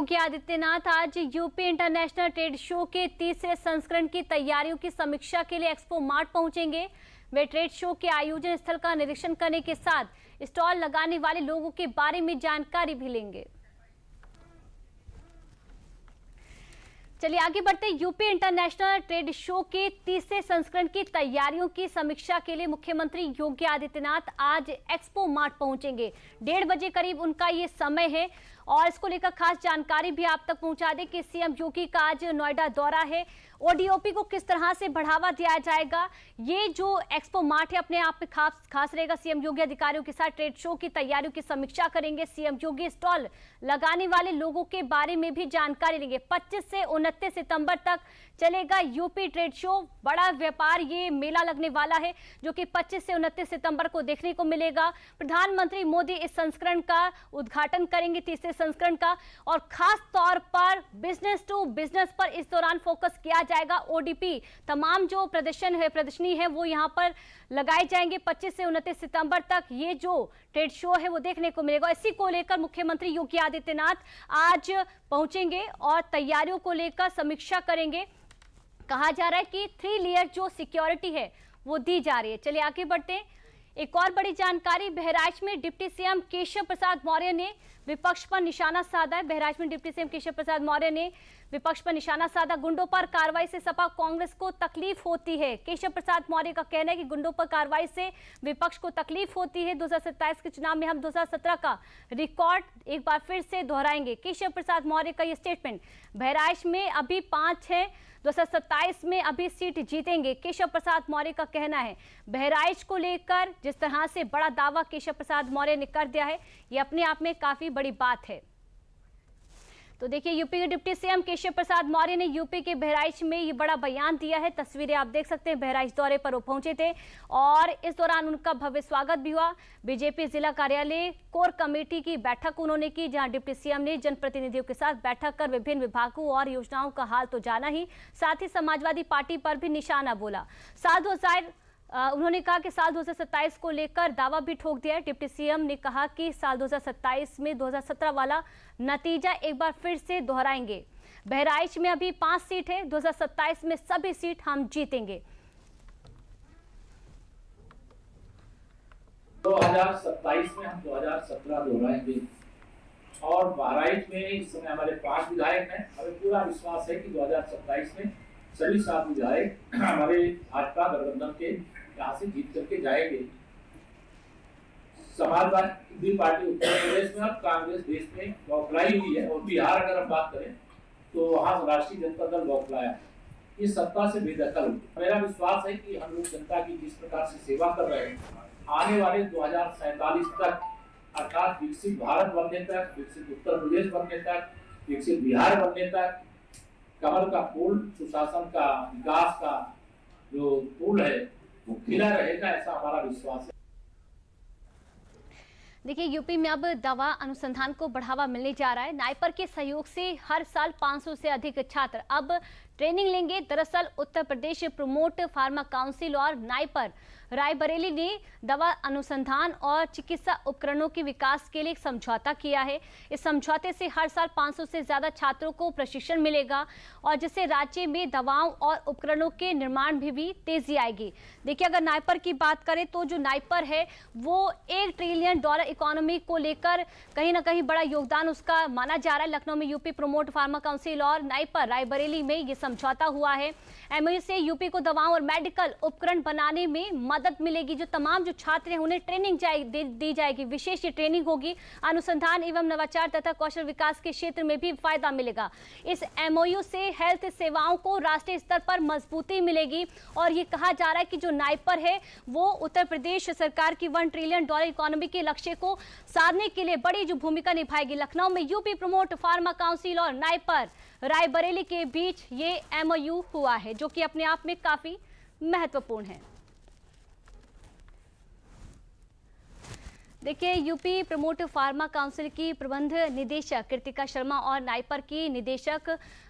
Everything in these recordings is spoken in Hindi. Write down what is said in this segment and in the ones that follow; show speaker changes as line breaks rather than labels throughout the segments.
योगी आदित्यनाथ आज यूपी इंटरनेशनल ट्रेड शो के तीसरे संस्करण की तैयारियों की समीक्षा के लिए एक्सपो मार्ट पहुंचेंगे। वे ट्रेड शो के आयोजन स्थल का निरीक्षण करने के साथ स्टॉल लगाने वाले लोगों के बारे में जानकारी भी लेंगे। चलिए आगे बढ़ते हैं। यूपी इंटरनेशनल ट्रेड शो के तीसरे संस्करण की तैयारियों की समीक्षा के लिए मुख्यमंत्री योगी आदित्यनाथ आज एक्सपो मार्ट पहुंचेंगे। 1:30 बजे करीब उनका ये समय है और इसको लेकर खास जानकारी भी आप तक पहुंचा दें कि सीएम योगी का आज नोएडा दौरा है। ओडीओपी को किस तरह से बढ़ावा दिया जाएगा, ये जो एक्सपो मार्ट है अपने आप में खास रहेगा। सीएम योगी अधिकारियों के साथ ट्रेड शो की तैयारियों की समीक्षा करेंगे। सीएम योगी स्टॉल लगाने वाले लोगों के बारे में भी जानकारी लेंगे। 25 से 29 सितंबर तक चलेगा यूपी ट्रेड शो। बड़ा व्यापार ये मेला लगने वाला है जो कि 25 से 29 सितंबर को देखने को मिलेगा। प्रधानमंत्री मोदी इस संस्करण का उद्घाटन करेंगे, तीसरे संस्करण का, और खास तौर पर बिजनेस टू बिजनेस पर इस दौरान फोकस किया जाएगा। ओडीपी तमाम जो प्रदर्शनी है वो यहाँ पर लगाए जाएंगे। 25 से 29 सितंबर तक ये जो ट्रेड शो है वो देखने को मिलेगा। इसी को लेकर मुख्यमंत्री योगी आदित्यनाथ आज पहुंचेंगे और तैयारियों को लेकर समीक्षा करेंगे। कहा जा रहा है कि 3 लेयर जो सिक्योरिटी है वो दी जा रही है। चलिए आगे बढ़ते हैं। एक और बड़ी जानकारी, बहराइच में डिप्टी सीएम केशव प्रसाद मौर्य ने विपक्ष पर निशाना साधा है। बहराइच में डिप्टी सीएम केशव प्रसाद मौर्य ने विपक्ष पर निशाना साधा। गुंडों पर कार्रवाई से सपा कांग्रेस को तकलीफ होती है। केशव प्रसाद मौर्य का कहना है कि गुंडों पर कार्रवाई से विपक्ष को तकलीफ होती है। 2027 के चुनाव में हम 2017 का रिकॉर्ड एक बार फिर से दोहराएंगे। केशव प्रसाद मौर्य का यह स्टेटमेंट। बहराइच में अभी 5 है, 2027 में अभी सीट जीतेंगे, केशव प्रसाद मौर्य का कहना है। बहराइच को लेकर जिस तरह से बड़ा दावा केशव प्रसाद मौर्य ने कर दिया है, ये अपने आप में काफी बड़ी बात है। तो देखिए, यूपी के डिप्टी सीएम केशव प्रसाद मौर्य ने यूपी के बहराइच में ये बड़ा बयान दिया है। तस्वीरें आप देख सकते हैं, बहराइच दौरे पर वो पहुंचे थे और इस दौरान उनका भव्य स्वागत भी हुआ। बीजेपी जिला कार्यालय कोर कमेटी की बैठक उन्होंने की, जहां डिप्टी सीएम ने जनप्रतिनिधियों के साथ बैठक कर विभिन्न विभागों और योजनाओं का हाल तो जाना ही, साथ ही समाजवादी पार्टी पर भी निशाना बोला। उन्होंने कहा कि साल 2027 को लेकर दावा भी ठोक दिया है। डिप्टी सीएम ने कहा कि साल 2027 में 2017 वाला नतीजा एक बार फिर से दोहराएंगे। बहराइच में अभी 5 सीट है, 2027 में सभी सीट हम जीतेंगे।
2027 में हम 2017 दोहराएंगे और बहराइच में इस समय हमारे 5 विधायक हैं। हमें पूरा विश्वास है कि 2027 में सभी 7 विधायक हमारे भाजपा गठबंधन के यहाँ से जीत करके जाएंगे। समाजवादी पार्टी उत्तर प्रदेश में और कांग्रेस देश में बौखलाई हुई है, और बिहार अगर हम बात करें तो वहाँ राष्ट्रीय जनता दल बौखलाया, इस सत्ता से बेदखल हुई। मेरा विश्वास है कि हम लोग जनता की जिस प्रकार से सेवा कर रहे हैं, आने वाले 2047 तक, अर्थात विकसित भारत बनने तक, विकसित उत्तर प्रदेश बनने तक, विकसित बिहार बनने तक, कमल का फूल, सुशासन का, विकास का जो फूल है वो खिला रहेगा, ऐसा हमारा विश्वास है।
देखिए, यूपी में अब दवा अनुसंधान को बढ़ावा मिलने जा रहा है। नाइपर के सहयोग से हर साल 500 से अधिक छात्र अब ट्रेनिंग लेंगे। दरअसल Uttar Pradesh promote pharma council और नाइपर रायबरेली ने दवा अनुसंधान और चिकित्सा उपकरणों के विकास के लिए एक समझौता किया है। इस समझौते से हर साल 500 से ज्यादा छात्रों को प्रशिक्षण मिलेगा और जिससे राज्य में दवाओं और उपकरणों के निर्माण भी तेजी आएगी। देखिए, अगर नाइपर की बात करें तो जो नाइपर है वो $1 ट्रिलियन इकोनॉमी को लेकर कहीं ना कहीं बड़ा योगदान उसका माना जा रहा है। लखनऊ में यूपी प्रोमोट फार्मा काउंसिल और नाइपर रायबरेली में ये समझौता हुआ है। एमओयू से यूपी को दवाओं और मेडिकल उपकरण बनाने में मदद मिलेगी। जो तमाम जो छात्र हैं उन्हें ट्रेनिंग दी जाएगी, विशेष ट्रेनिंग होगी। अनुसंधान एवं नवाचार तथा कौशल विकास के क्षेत्र में भी फायदा मिलेगा। इस एमओयू से हेल्थ सेवाओं को राष्ट्रीय स्तर पर मजबूती मिलेगी और ये कहा जा रहा है कि जो नाइपर है वो उत्तर प्रदेश सरकार की $1 ट्रिलियन इकोनॉमी के लक्ष्य को साधने के लिए बड़ी जो भूमिका निभाएगी। लखनऊ में यूपी प्रोमोट फार्मा काउंसिल और नाइपर रायबरेली के बीच ये एमओयू हुआ है, जो कि अपने आप में काफी महत्वपूर्ण है। देखिए, यूपी प्रमोट फार्मा काउंसिल की प्रबंध निदेशक कृतिका शर्मा और नाइपर की निदेशक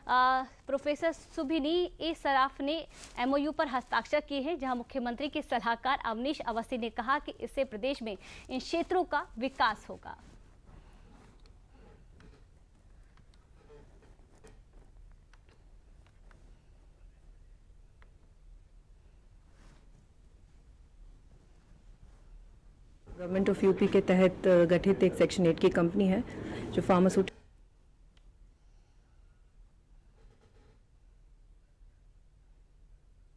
प्रोफेसर सुभिनी ए सराफ ने एमओयू पर हस्ताक्षर किए हैं, जहां मुख्यमंत्री के सलाहकार अवनीश अवस्थी ने कहा कि इससे प्रदेश में इन क्षेत्रों का विकास होगा।
गवर्नमेंट ऑफ यूपी के तहत गठित एक सेक्शन 8 की कंपनी है जो फार्मास्यूटिकल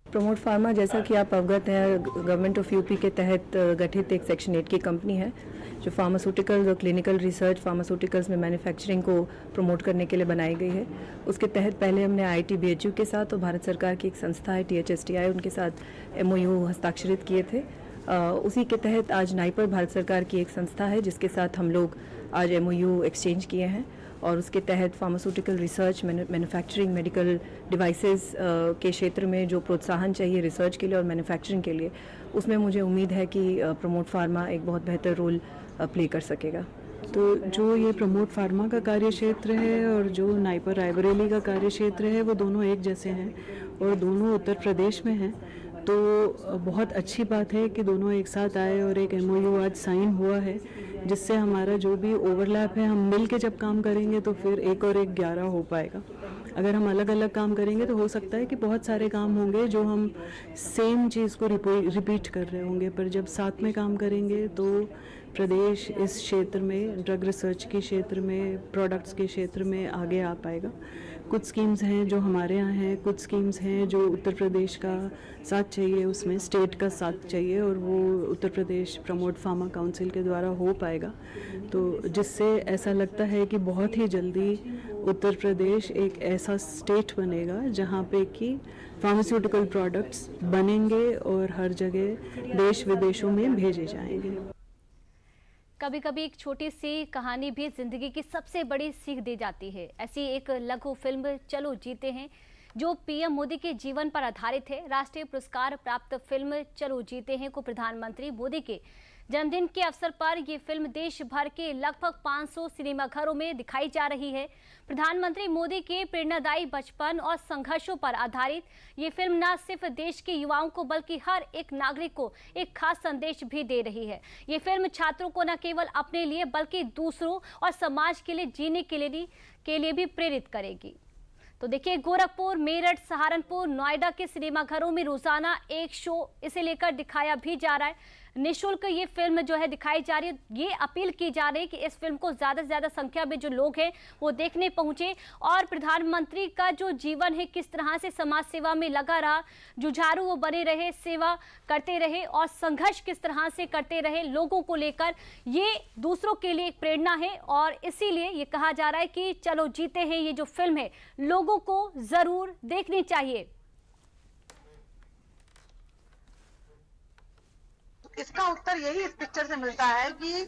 प्रमोट फार्मा, जैसा कि आप अवगत हैं, गवर्नमेंट ऑफ यूपी के तहत गठित एक सेक्शन 8 की कंपनी है जो फार्मास्यूटिकल्स और क्लिनिकल रिसर्च फार्मास्यूटिकल्स में मैन्युफैक्चरिंग को प्रमोट करने के लिए बनाई गई है। उसके तहत पहले हमने IIT BHU के साथ और भारत सरकार की एक संस्था है THSTI, उनके साथ MOU हस्ताक्षरित किए थे। उसी के तहत आज नाइपर भारत सरकार की एक संस्था है जिसके साथ हम लोग आज MOU एक्सचेंज किए हैं और उसके तहत pharmaceutical research, manufacturing, medical devices के क्षेत्र में जो प्रोत्साहन चाहिए रिसर्च के लिए और मैन्युफैक्चरिंग के लिए, उसमें मुझे उम्मीद है कि प्रमोट फार्मा एक बहुत बेहतर रोल प्ले कर सकेगा।
तो जो ये प्रमोट फार्मा का कार्य क्षेत्र है और जो नाइपर रायबरेली का कार्य क्षेत्र है वो दोनों एक जैसे हैं और दोनों उत्तर प्रदेश में हैं। तो बहुत अच्छी बात है कि दोनों एक साथ आए और एक MOU आज साइन हुआ है जिससे हमारा जो भी ओवरलैप है, हम मिल के जब काम करेंगे तो फिर 1 और 1 11 हो पाएगा। अगर हम अलग अलग काम करेंगे तो हो सकता है कि बहुत सारे काम होंगे जो हम सेम चीज़ को रिपीट कर रहे होंगे, पर जब साथ में काम करेंगे तो प्रदेश इस क्षेत्र में, ड्रग रिसर्च के क्षेत्र में, प्रोडक्ट्स के क्षेत्र में आगे आ पाएगा। कुछ स्कीम्स हैं जो हमारे यहाँ हैं, कुछ स्कीम्स हैं जो उत्तर प्रदेश का साथ चाहिए, उसमें स्टेट का साथ चाहिए और वो Uttar Pradesh promote pharma council के द्वारा हो पाएगा। तो जिससे ऐसा लगता है कि बहुत ही जल्दी उत्तर प्रदेश एक ऐसा स्टेट बनेगा जहाँ पे कि फार्मास्यूटिकल प्रोडक्ट्स बनेंगे और हर जगह देश विदेशों में भेजे जाएंगे।
कभी कभी एक छोटी सी कहानी भी जिंदगी की सबसे बड़ी सीख दे जाती है। ऐसी एक लघु फिल्म चलो जीते हैं जो PM मोदी के जीवन पर आधारित है। राष्ट्रीय पुरस्कार प्राप्त फिल्म चलो जीते हैं को प्रधानमंत्री मोदी के जन्मदिन के अवसर पर यह फिल्म देश भर के लगभग 500 सिनेमाघरों में दिखाई जा रही है। प्रधानमंत्री मोदी के प्रेरणादायी बचपन और संघर्षों पर आधारित ये फिल्म न सिर्फ देश के युवाओं को बल्कि हर एक नागरिक को एक खास संदेश भी दे रही है। ये फिल्म छात्रों को न केवल अपने लिए बल्कि दूसरों और समाज के लिए जीने के लिए भी प्रेरित करेगी। तो देखिए, गोरखपुर, मेरठ, सहारनपुर, नोएडा के सिनेमाघरों में रोजाना एक शो इसे लेकर दिखाया भी जा रहा है। निःशुल्क ये फिल्म जो है दिखाई जा रही है। ये अपील की जा रही है कि इस फिल्म को ज्यादा से ज्यादा संख्या में जो लोग हैं वो देखने पहुंचे और प्रधानमंत्री का जो जीवन है, किस तरह से समाज सेवा में लगा रहा, जुझारू वो बने रहे, सेवा करते रहे और संघर्ष किस तरह से करते रहे लोगों को लेकर, ये दूसरों के लिए एक प्रेरणा है। और इसीलिए ये कहा जा रहा है कि चलो जीते हैं ये जो फिल्म है लोगों को जरूर देखनी चाहिए।
इसका उत्तर यही इस पिक्चर से मिलता है कि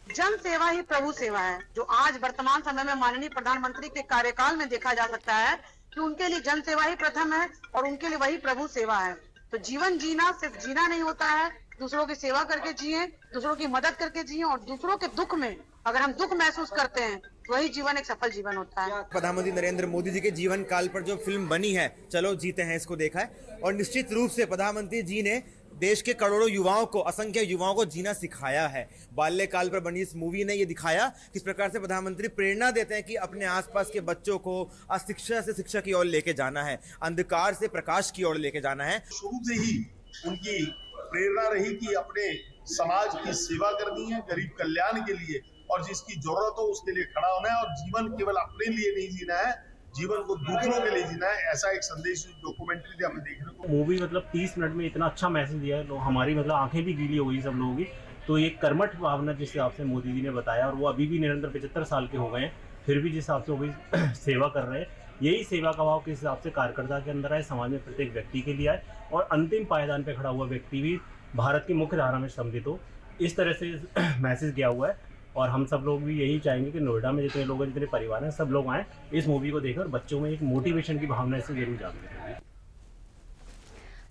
जन सेवा ही प्रभु सेवा है, जो आज वर्तमान समय में माननीय प्रधानमंत्री के कार्यकाल में देखा जा सकता है कि उनके लिए जन सेवा ही प्रथम है और उनके लिए वही प्रभु सेवा है। तो जीवन जीना सिर्फ जीना नहीं होता है, दूसरों की सेवा करके जिए, दूसरों की मदद करके जिए और दूसरों के दुख में अगर हम दुख महसूस करते हैं तो वही जीवन एक सफल जीवन होता है।
प्रधानमंत्री नरेंद्र मोदी जी के जीवन काल पर जो फिल्म बनी है चलो जीते हैं, इसको देखा है और निश्चित रूप से प्रधानमंत्री जी ने देश के करोड़ों युवाओं को, असंख्य युवाओं को जीना सिखाया है। बाल्यकाल पर बनी इस मूवी ने ये दिखाया किस प्रकार से प्रधानमंत्री प्रेरणा देते हैं कि अपने आसपास के बच्चों को अशिक्षा से शिक्षा की ओर लेके जाना है, अंधकार से प्रकाश की ओर लेके जाना है।
शुरू से ही उनकी प्रेरणा रही कि अपने समाज की सेवा करनी है, गरीब कल्याण के लिए, और जिसकी जरूरत हो उसके लिए खड़ा होना है और जीवन केवल अपने लिए नहीं जीना है, जीवन को दूसरों के लिए जीना है। ऐसा एक संदेश डॉक्यूमेंट्री से हमें देखने को
मूवी मतलब 30 मिनट में इतना अच्छा मैसेज दिया है, हमारी मतलब आंखें भी गीली हो गई सब लोगों की। तो ये कर्मठ भावना जिस हिसाब से मोदी जी ने बताया, और वो अभी भी निरंतर 75 साल के हो गए हैं, फिर भी जिस हिसाब से वो भी सेवा कर रहे हैं, यही सेवा का भाव किस हिसाब से कार्यकर्ता के अंदर आए, समाज में प्रत्येक व्यक्ति के लिए आए और अंतिम पायदान पर खड़ा हुआ व्यक्ति भी भारत की मुख्य धारा में सम्मिलित हो, इस तरह से मैसेज दिया हुआ है। और हम सब लोग भी यही चाहेंगे कि नोएडा में जितने लोग हैं, जितने परिवार हैं, सब लोग आएँ इस मूवी को देखकर बच्चों में एक मोटिवेशन की भावना इससे जरूर जागृत होगी।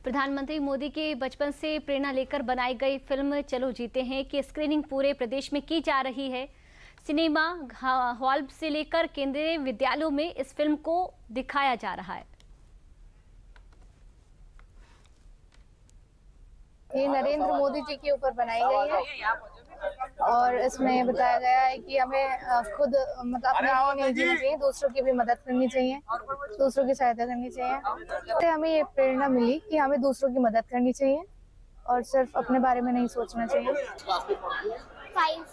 प्रधानमंत्री मोदी के बचपन से प्रेरणा लेकर बनाई गई फिल्म चलो जीते हैं की स्क्रीनिंग पूरे प्रदेश में की जा रही है। सिनेमा हॉल से लेकर केंद्रीय विद्यालयों में इस फिल्म को दिखाया जा रहा है।
ये नरेंद्र मोदी जी के ऊपर बनाई गई है और इसमें बताया गया है कि हमें खुद मतलब अपने लिए नहीं जीना चाहिए, दूसरों की भी मदद करनी चाहिए, दूसरों की सहायता करनी चाहिए। तो हमें ये प्रेरणा मिली कि हमें दूसरों की मदद करनी चाहिए और सिर्फ अपने बारे में नहीं सोचना चाहिए।
क्लास में पढ़ती हैं?
5।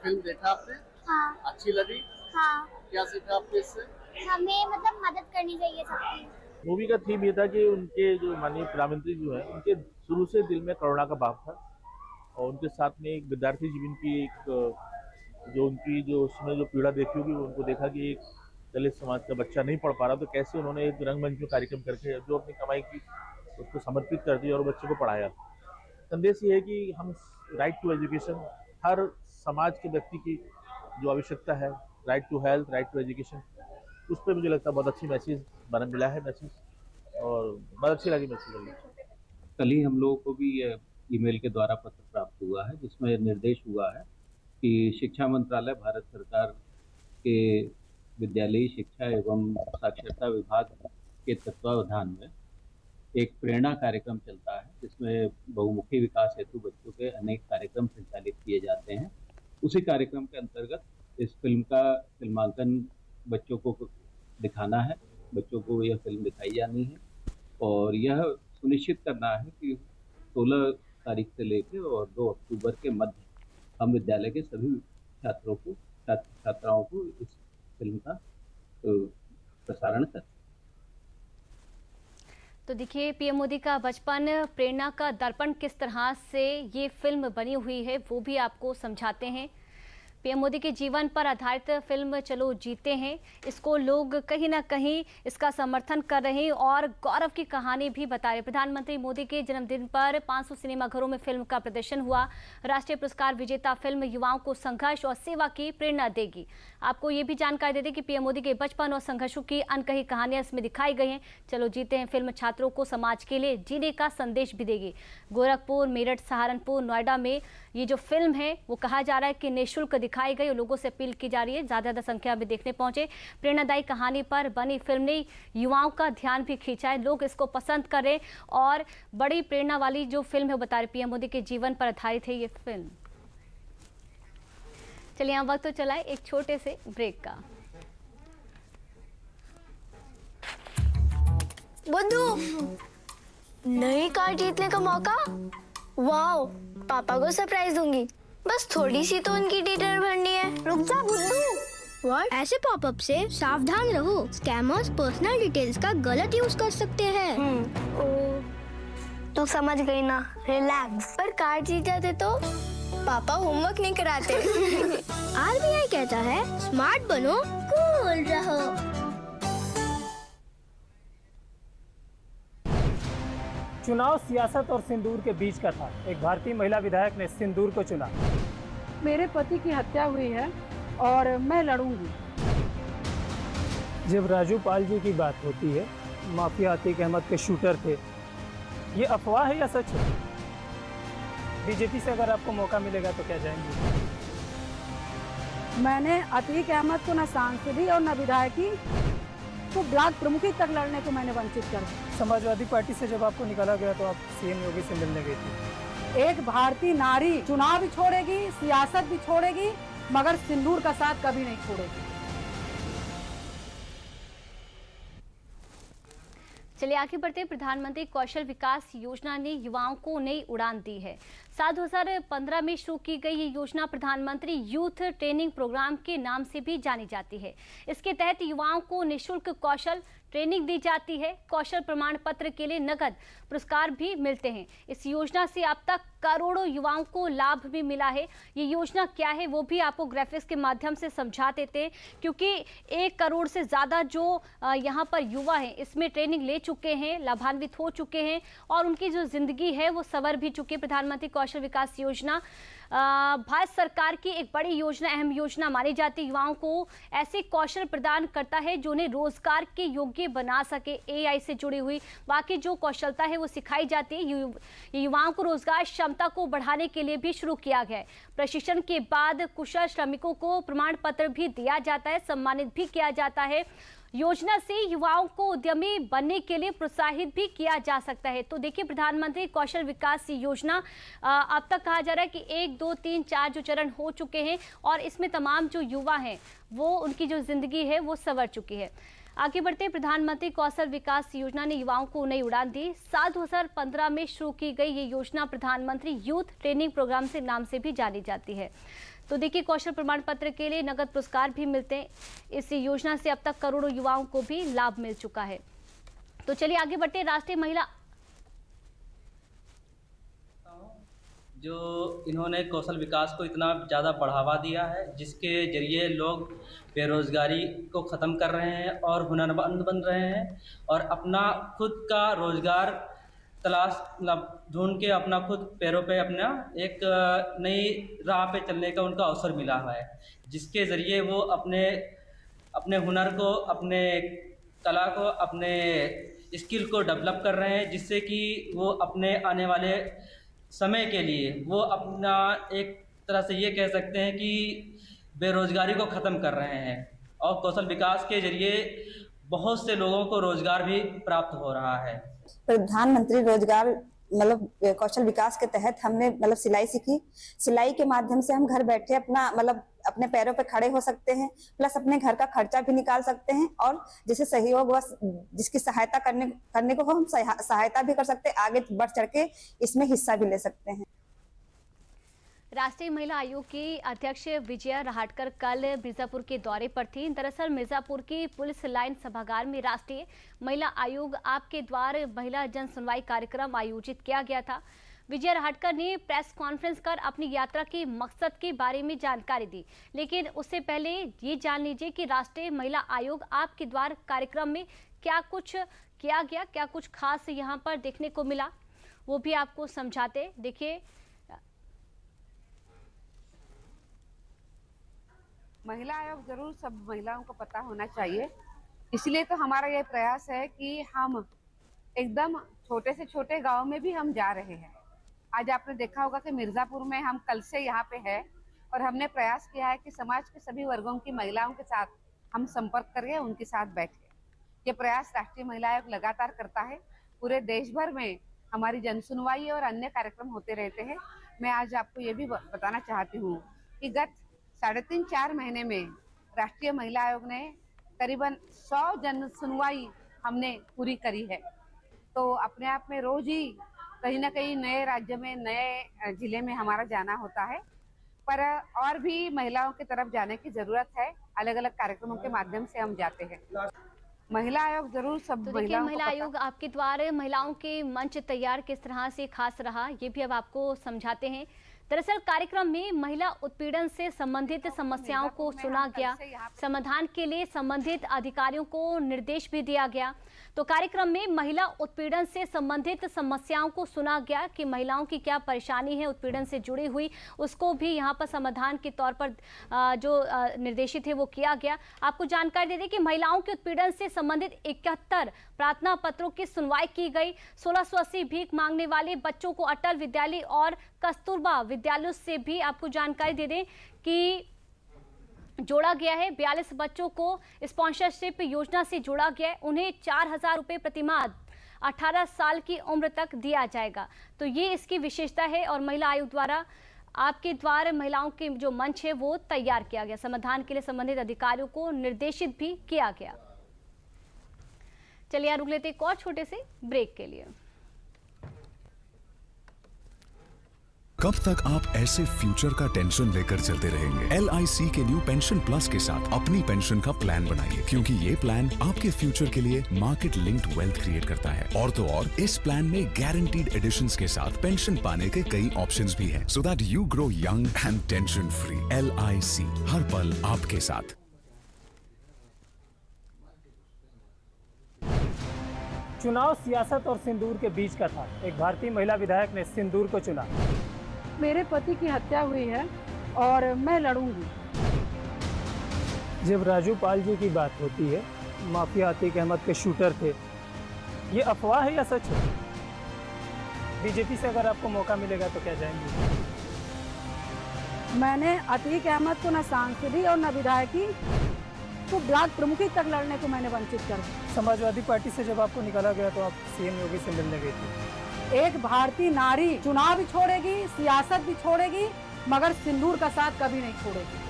फिल्म देखा आपने?
हाँ।
अच्छी लगी?
हाँ।
क्या सीखा आपने इससे?
हमें मतलब मदद करनी चाहिए सबकी।
मूवी का थीम ये था कि उनके जो माननीय प्रधानमंत्री जो है उनके शुरू से दिल में करुणा का भाव था, और उनके साथ में एक विद्यार्थी जीवन की एक जो उनकी जो उसमें जो पीड़ा देखी होगी, वो उनको देखा कि एक दलित समाज का बच्चा नहीं पढ़ पा रहा, तो कैसे उन्होंने एक रंगमंच में कार्यक्रम करके जो अपनी कमाई की उसको समर्पित कर दिया और बच्चे को पढ़ाया। संदेश ये है कि हम राइट टू एजुकेशन, हर समाज के व्यक्ति की जो आवश्यकता है, right to health, right to education, उस पर मुझे लगता है बहुत अच्छी मैसेज बना मिला है मैसेज, और बहुत अच्छी लगी मैसेज।
कल ही हम लोगों को भी ये ईमेल के द्वारा पत्र प्राप्त हुआ है जिसमें निर्देश हुआ है कि शिक्षा मंत्रालय भारत सरकार के विद्यालयी शिक्षा एवं साक्षरता विभाग के तत्वावधान में एक प्रेरणा कार्यक्रम चलता है जिसमें बहुमुखी विकास हेतु बच्चों के अनेक कार्यक्रम संचालित किए जाते हैं। उसी कार्यक्रम के अंतर्गत इस फिल्म का फिल्मांकन बच्चों को दिखाना है, बच्चों को यह फिल्म दिखाई जानी है, और यह सुनिश्चित करना है कि 16 तारीख से लेकर और 2 अक्टूबर के मध्य हम विद्यालय के सभी छात्रों को छात्राओं को इस फिल्म का प्रसारण करें।
तो देखिए, पीएम मोदी का बचपन प्रेरणा का दर्पण किस तरह से ये फिल्म बनी हुई है वो भी आपको समझाते हैं। पीएम मोदी के जीवन पर आधारित फिल्म चलो जीते हैं, इसको लोग कहीं ना कहीं इसका समर्थन कर रहे हैं और गौरव की कहानी भी बता रहे हैं। प्रधानमंत्री मोदी के जन्मदिन पर 500 सिनेमाघरों में फिल्म का प्रदर्शन हुआ। राष्ट्रीय पुरस्कार विजेता फिल्म युवाओं को संघर्ष और सेवा की प्रेरणा देगी। आपको ये भी जानकारी दे दें कि पीएम मोदी के बचपन और संघर्षों की अनकही कहानियां इसमें दिखाई गई हैं। चलो जीते हैं फिल्म छात्रों को समाज के लिए जीने का संदेश भी देगी। गोरखपुर, मेरठ, सहारनपुर, नोएडा में ये जो फिल्म है वो कहा जा रहा है कि निःशुल्क दिखाई गई और लोगों से अपील की जा रही है ज्यादा संख्या में देखने पहुंचे। प्रेरणादायी कहानी पर बनी फिल्म ने युवाओं का ध्यान भी खींचा है, लोग इसको पसंद करें और बड़ी प्रेरणा वाली जो फिल्म है बता रहे पीएम मोदी के जीवन पर आधारित है ये फिल्म। चलिए यहाँ वक्त तो चला है एक छोटे से ब्रेक का।
बुद्धू, नई कार जीतने का मौका। वाओ, पापा को सरप्राइज दूंगी। बस थोड़ी सी तो उनकी डिटेल भरनी है। रुक जा बुद्धू।
व्हाट? ऐसे पॉपअप से सावधान रहो, स्कैमर्स पर्सनल डिटेल्स का गलत यूज कर सकते हैं।
तो समझ गई ना, रिलैक्स। पर कार जीत जाते तो पापा होमवर्क नहीं कराते।
आरबीआई कहता है स्मार्ट बनो, कूल रहो।
चुनाव सियासत और सिंदूर के बीच का था। एक भारतीय महिला विधायक ने सिंदूर को चुना।
मेरे पति की हत्या हुई है और मैं लड़ूंगी।
जब राजू पाल जी की बात होती है, माफिया अतीक अहमद के शूटर थे, ये अफवाह है या सच है? बीजेपी से अगर आपको मौका मिलेगा तो क्या जाएंगे?
मैंने अतीक अहमद को न सांसदी और न विधायकी तो ब्लॉक प्रमुखी तक लड़ने को मैंने वंचित कर दिया।
समाजवादी पार्टी से जब आपको निकाला गया तो आप सीएम योगी से मिलने गई थी।
एक भारतीय नारी चुनाव भी छोड़ेगी, सियासत भी छोड़ेगी, मगर सिंदूर का साथ कभी नहीं छोड़ेगी।
चलिए आगे बढ़ते। प्रधानमंत्री कौशल विकास योजना ने युवाओं को नई उड़ान दी है। साल 2015 में शुरू की गई ये योजना प्रधानमंत्री यूथ ट्रेनिंग प्रोग्राम के नाम से भी जानी जाती है। इसके तहत युवाओं को निःशुल्क कौशल ट्रेनिंग दी जाती है। कौशल प्रमाण पत्र के लिए नगद पुरस्कार भी मिलते हैं। इस योजना से अब तक करोड़ों युवाओं को लाभ भी मिला है। ये योजना क्या है वो भी आपको ग्राफिक्स के माध्यम से समझा देते हैं, क्योंकि 1 करोड़ से ज़्यादा जो यहाँ पर युवा हैं इसमें ट्रेनिंग ले चुके हैं, लाभान्वित हो चुके हैं और उनकी जो ज़िंदगी है वो संवर भी चुकी है। प्रधानमंत्री कौशल विकास योजना भारत सरकार की एक बड़ी योजना, अहम योजना मानी जाती है। युवाओं को ऐसे कौशल प्रदान करता है जो उन्हें रोजगार के योग्य बना सके। एआई से जुड़ी हुई बाकी जो कौशलता है वो सिखाई जाती है। युवाओं को रोजगार क्षमता को बढ़ाने के लिए भी शुरू किया गया है। प्रशिक्षण के बाद कुशल श्रमिकों को प्रमाण पत्र भी दिया जाता है, सम्मानित भी किया जाता है। योजना से युवाओं को उद्यमी बनने के लिए प्रोत्साहित भी किया जा सकता है। तो देखिए, प्रधानमंत्री कौशल विकास योजना अब तक कहा जा रहा है कि 1, 2, 3, 4 जो चरण हो चुके हैं और इसमें तमाम जो युवा हैं वो उनकी जो जिंदगी है वो संवर चुकी है। आगे बढ़ते प्रधानमंत्री कौशल विकास योजना ने युवाओं को नई उड़ान दी। साल 2015 में शुरू की गई ये योजना प्रधानमंत्री यूथ ट्रेनिंग प्रोग्राम से नाम से भी जानी जाती है। तो देखिए, कौशल प्रमाण पत्र के लिए नगद पुरस्कार भी मिलते हैं। इस योजना से अब तक करोड़ों युवाओं को भी लाभ मिल चुका है। तो चलिए आगे बढ़ते। राष्ट्रीय महिला
जो इन्होंने कौशल विकास को इतना ज़्यादा बढ़ावा दिया है, जिसके जरिए लोग बेरोज़गारी को ख़त्म कर रहे हैं और हुनरमंद बन रहे हैं और अपना खुद का रोज़गार तलाश ढूंढ के अपना खुद पैरों पे अपना एक नई राह पे चलने का उनका अवसर मिला हुआ है, जिसके ज़रिए वो अपने हुनर को, अपने कला को, अपने स्किल को डेवलप कर रहे हैं, जिससे कि वो अपने आने वाले समय के लिए वो अपना एक तरह से ये कह सकते हैं कि बेरोज़गारी को ख़त्म कर रहे हैं और कौशल विकास के जरिए बहुत से लोगों को रोज़गार भी प्राप्त हो रहा है।
प्रधानमंत्री रोजगार मतलब कौशल विकास के तहत हमने मतलब सिलाई सीखी। सिलाई के माध्यम से हम घर बैठे अपना मतलब अपने पैरों पे खड़े हो सकते हैं, प्लस अपने घर का खर्चा भी निकाल सकते हैं और जिसे सहयोग व जिसकी सहायता करने को हम सहायता भी कर सकते हैं, आगे बढ़ चढ़ के इसमें हिस्सा भी ले सकते हैं।
राष्ट्रीय महिला आयोग की अध्यक्ष विजया रहाटकर कल मिर्जापुर के दौरे पर थी। दरअसल मिर्जापुर की पुलिस लाइन सभागार में राष्ट्रीय महिला आयोग आपके द्वार महिला जन सुनवाई कार्यक्रम आयोजित किया गया था। विजया रहाटकर ने प्रेस कॉन्फ्रेंस कर अपनी यात्रा के मकसद के बारे में जानकारी दी, लेकिन उससे पहले ये जान लीजिए कि राष्ट्रीय महिला आयोग आपके द्वार कार्यक्रम में क्या कुछ किया गया, क्या कुछ खास यहाँ पर देखने को मिला, वो भी आपको समझाते। देखिए,
महिला आयोग जरूर सब महिलाओं को पता होना चाहिए, इसलिए तो हमारा ये प्रयास है कि हम एकदम छोटे से छोटे गांव में भी हम जा रहे हैं। आज आपने देखा होगा कि मिर्जापुर में हम कल से यहाँ पे है और हमने प्रयास किया है कि समाज के सभी वर्गों की महिलाओं के साथ हम संपर्क करें, उनके साथ बैठे। ये प्रयास राष्ट्रीय महिला आयोग लगातार करता है। पूरे देश भर में हमारी जनसुनवाई और अन्य कार्यक्रम होते रहते हैं। मैं आज आपको ये भी बताना चाहती हूँ कि गत 3.5-4 महीने में राष्ट्रीय महिला आयोग ने करीबन 100 जन सुनवाई हमने पूरी करी है। तो अपने आप में रोज ही कहीं ना कहीं नए राज्य में, नए जिले में हमारा जाना होता है, पर और भी महिलाओं की तरफ जाने की जरूरत है। अलग अलग कार्यक्रमों के माध्यम से हम जाते हैं। महिला आयोग जरूर सब
तो देखिए, महिला आयोग आपके द्वारा महिलाओं के मंच तैयार किस तरह से खास रहा, ये भी अब आपको समझाते हैं। दरअसल कार्यक्रम में महिला उत्पीड़न से संबंधित समस्याओं को सुना गया, समाधान के लिए संबंधित अधिकारियों को निर्देश भी दिया गया। तो कार्यक्रम में महिला उत्पीड़न से संबंधित समस्याओं को सुना गया कि महिलाओं की क्या परेशानी है उत्पीड़न से जुड़ी हुई, उसको भी यहाँ पर समाधान के तौर पर जो निर्देशित है वो किया गया। आपको जानकारी दे दें कि महिलाओं के उत्पीड़न से संबंधित 71 प्रार्थना पत्रों की सुनवाई की गई। 1680 भीख मांगने वाले बच्चों को अटल विद्यालय और कस्तूरबा विद्यालयों से भी आपको जानकारी दे दें कि जोड़ा गया है। 42 बच्चों को स्पॉन्सरशिप योजना से जोड़ा गया है। उन्हें 4000 रुपये प्रतिमाह 18 साल की उम्र तक दिया जाएगा। तो ये इसकी विशेषता है और महिला आयोग द्वारा आपके द्वार महिलाओं के जो मंच है वो तैयार किया गया। समाधान के लिए संबंधित अधिकारियों को निर्देशित भी किया गया। चलिए रुक लेते एक और छोटे से ब्रेक के लिए।
कब तक आप ऐसे फ्यूचर का टेंशन लेकर चलते रहेंगे? LIC के न्यू पेंशन प्लस के साथ अपनी पेंशन का प्लान बनाइए, क्योंकि ये प्लान आपके फ्यूचर के लिए मार्केट लिंक्ड वेल्थ क्रिएट करता है। और तो और इस प्लान में गारंटीड एडिशंस के साथ पेंशन पाने के कई ऑप्शंस भी हैं, so that you grow young and tension free. LIC हर पल आपके साथ।
चुनाव सियासत और सिंदूर के बीच का था। एक भारतीय महिला विधायक ने सिंदूर को चुना।
मेरे पति की हत्या हुई है और मैं लड़ूंगी।
जब राजू पाल जी की बात होती है, माफिया अतीक अहमद के शूटर थे, ये अफवाह है या सच है? बीजेपी से अगर आपको मौका मिलेगा तो क्या जाएंगे?
मैंने अतीक अहमद को न सांसदी और न विधायकी तो ब्लॉक प्रमुखी तक लड़ने को मैंने वंचित कर दिया।
समाजवादी पार्टी से जब आपको निकाला गया तो आप सीएम योगी से मिलने गई थी।
एक भारतीय नारी चुनाव भी छोड़ेगी, सियासत भी छोड़ेगी, मगर सिंदूर का साथ कभी नहीं छोड़ेगी।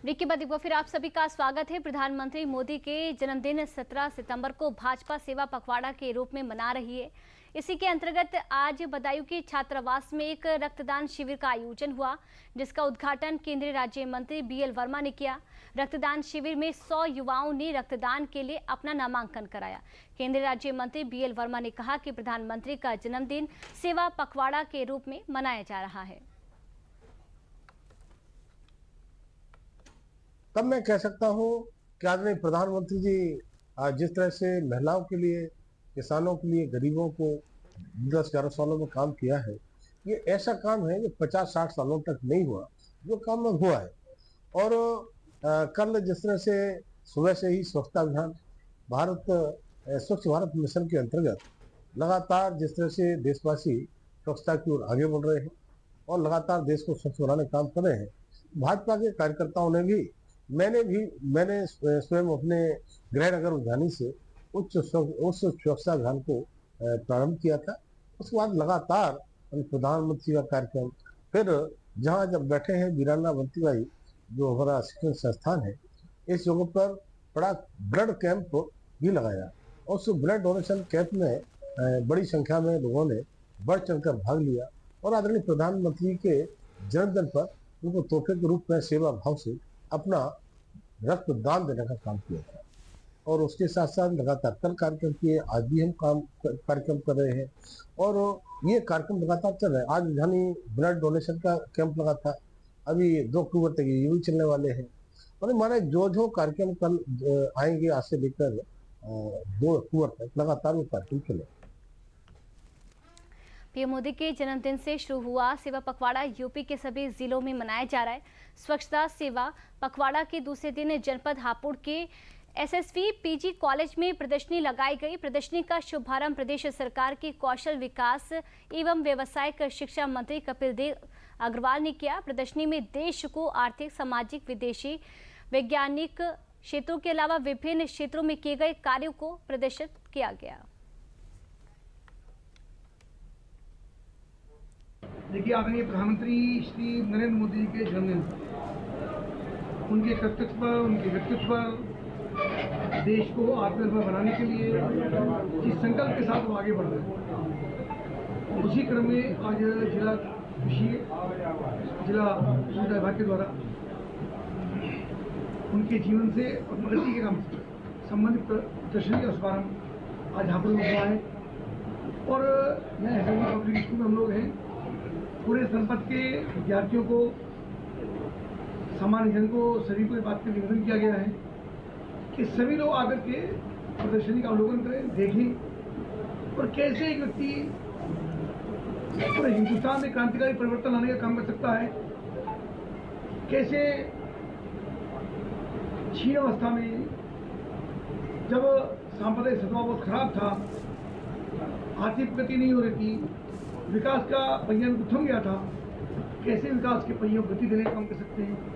ब्रेक के बाद एक बार फिर आप सभी का स्वागत है। प्रधानमंत्री मोदी के जन्मदिन 17 सितंबर को भाजपा सेवा पखवाड़ा के रूप में मना रही है। इसी के अंतर्गत आज बदायूं के छात्रावास में एक रक्तदान शिविर का आयोजन हुआ, जिसका उद्घाटन केंद्रीय राज्य मंत्री BL वर्मा ने किया। रक्तदान शिविर में 100 युवाओं ने रक्तदान के लिए अपना नामांकन कराया। केंद्रीय राज्य मंत्री BL वर्मा ने कहा कि प्रधानमंत्री का जन्मदिन सेवा पखवाड़ा के रूप में मनाया जा रहा है।
तब मैं कह सकता हूँ कि आदरणीय प्रधानमंत्री जी जिस तरह से महिलाओं के लिए, किसानों के लिए, गरीबों को 10-11 सालों में काम किया है, ये ऐसा काम है जो 50-60 सालों तक नहीं हुआ, जो काम में हुआ है। और कल जिस तरह से सुबह से ही स्वच्छता अभियान, स्वच्छ भारत मिशन के अंतर्गत लगातार जिस तरह से देशवासी स्वच्छता की ओर आगे बढ़ रहे हैं और लगातार देश को स्वच्छ बनाने का काम कर रहे हैं, भाजपा के कार्यकर्ताओं ने भी, मैंने स्वयं अपने गृहनगर उद्यानी से उच्च स्वच्छता अभियान को प्रारंभ किया था। उसके बाद लगातार प्रधानमंत्री का कार्यक्रम, फिर जहां जब बैठे हैं वीराना बंतीबाई जो हमारा शिक्षण संस्थान है, इस जगह पर बड़ा ब्लड कैंप भी लगाया। उस ब्लड डोनेशन कैंप में बड़ी संख्या में लोगों ने बढ़ चढ़कर भाग लिया और आदरणीय प्रधानमंत्री के जन्मदिन पर उनको तोहफे के रूप में सेवा भाव से अपना रक्तदान देने का काम किया था। और उसके साथ साथ लगातार कल कार्यक्रम किए, आज भी हम कार्यक्रम कर रहे हैं और ये कार्यक्रम लगातार चल रहे हैं। आज राजधानी ब्लड डोनेशन का कैंप लगा था, अभी 2 अक्टूबर तक ये भी चलने वाले हैं। और माने जो कार्यक्रम कल आएंगे, आज से लेकर 2 अक्टूबर तक लगातार वो कार्यक्रम चले।
पीएम मोदी के जन्मदिन से शुरू हुआ सेवा पखवाड़ा यूपी के सभी जिलों में मनाया जा रहा है। स्वच्छता सेवा पखवाड़ा के दूसरे दिन जनपद हापुड़ के SSV PG कॉलेज में प्रदर्शनी लगाई गई। प्रदर्शनी का शुभारंभ प्रदेश सरकार के कौशल विकास एवं व्यावसायिक शिक्षा मंत्री कपिल देव अग्रवाल ने किया। प्रदर्शनी में देश को आर्थिक, सामाजिक, विदेशी, वैज्ञानिक क्षेत्रों के अलावा विभिन्न क्षेत्रों में किए गए कार्यों को प्रदर्शित किया गया।
देखिए, आदरणीय प्रधानमंत्री श्री नरेंद्र मोदी जी के जन्मदिन, उनके कर्तव्य पर, उनके व्यक्तित्व पर, देश को आत्मनिर्भर बनाने के लिए जिस संकल्प के साथ वो आगे बढ़ रहे हैं, उसी क्रम में आज जिला सुविधा विभाग के द्वारा उनके जीवन से और प्रगति के काम से संबंधित प्रदर्शनी का शुभारंभ आज हापुड़ में हुआ है। और मैं SSV पब्लिक स्कूल में हम लोग हैं, पूरे जनपद के विद्यार्थियों को, सामान्य जन को, सभी को इस बात का निवेदन किया गया है कि सभी लोग आकर के प्रदर्शनी का अवलोकन करें, देखें और कैसे एक व्यक्ति पूरे हिंदुस्तान में क्रांतिकारी परिवर्तन लाने का काम कर सकता है, कैसे क्षीण अवस्था में, जब सांप्रदायिक सद्भाव बहुत खराब था, आर्थिक प्रगति नहीं हो रही थी, विकास का पहिया थम गया था, कैसे विकास के पहियों को गति देने का काम कर सकते हैं।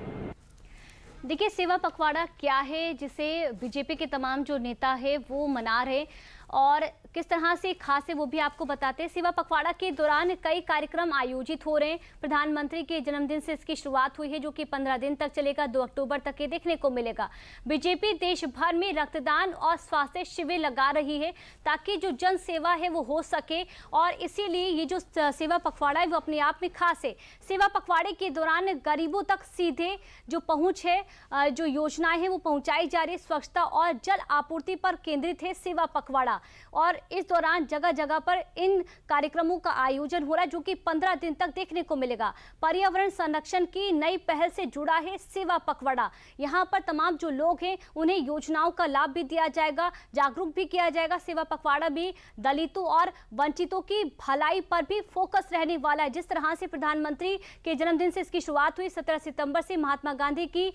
देखिए, सेवा पखवाड़ा क्या है जिसे बीजेपी के तमाम जो नेता है वो मना रहे और किस तरह से खास है वो भी आपको बताते हैं। सेवा पखवाड़ा के दौरान कई कार्यक्रम आयोजित हो रहे हैं। प्रधानमंत्री के जन्मदिन से इसकी शुरुआत हुई है, जो कि 15 दिन तक चलेगा, 2 अक्टूबर तक ये देखने को मिलेगा। बीजेपी देश भर में रक्तदान और स्वास्थ्य शिविर लगा रही है ताकि जो जन सेवा है वो हो सके और इसीलिए ये जो सेवा पखवाड़ा है वो अपने आप में खास है। सेवा पखवाड़े के दौरान गरीबों तक सीधे जो पहुँच है, जो योजनाएं हैं वो पहुँचाई जा रही है। स्वच्छता और जल आपूर्ति पर केंद्रित है सेवा पखवाड़ा और इस दौरान जगह जगह पर इन कार्यक्रमों का आयोजन हो रहा है, जो कि 15 दिन तक देखने को मिलेगा। पर्यावरण संरक्षण की नई पहल से जुड़ा है सेवा पखवाड़ा। यहाँ पर तमाम जो लोग हैं उन्हें योजनाओं का लाभ भी दिया जाएगा, जागरूक भी किया जाएगा। सेवा पखवाड़ा भी दलितों और वंचितों की भलाई पर भी फोकस रहने वाला है। जिस तरह से प्रधानमंत्री के जन्मदिन से इसकी शुरुआत हुई, 17 सितंबर से महात्मा गांधी की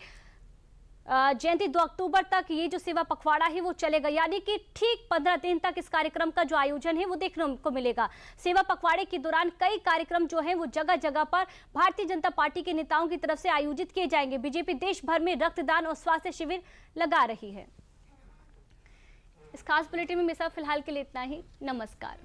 जयंती 2 अक्टूबर तक ये जो सेवा पखवाड़ा है वो चलेगा, यानी कि ठीक 15 दिन तक इस कार्यक्रम का जो आयोजन है वो देखने को मिलेगा। सेवा पखवाड़े के दौरान कई कार्यक्रम जो हैं वो जगह जगह पर भारतीय जनता पार्टी के नेताओं की तरफ से आयोजित किए जाएंगे। बीजेपी देश भर में रक्तदान और स्वास्थ्य शिविर लगा रही है। इस खास बुलेटिन में मेरे साथ फिलहाल के लिए इतना ही। नमस्कार।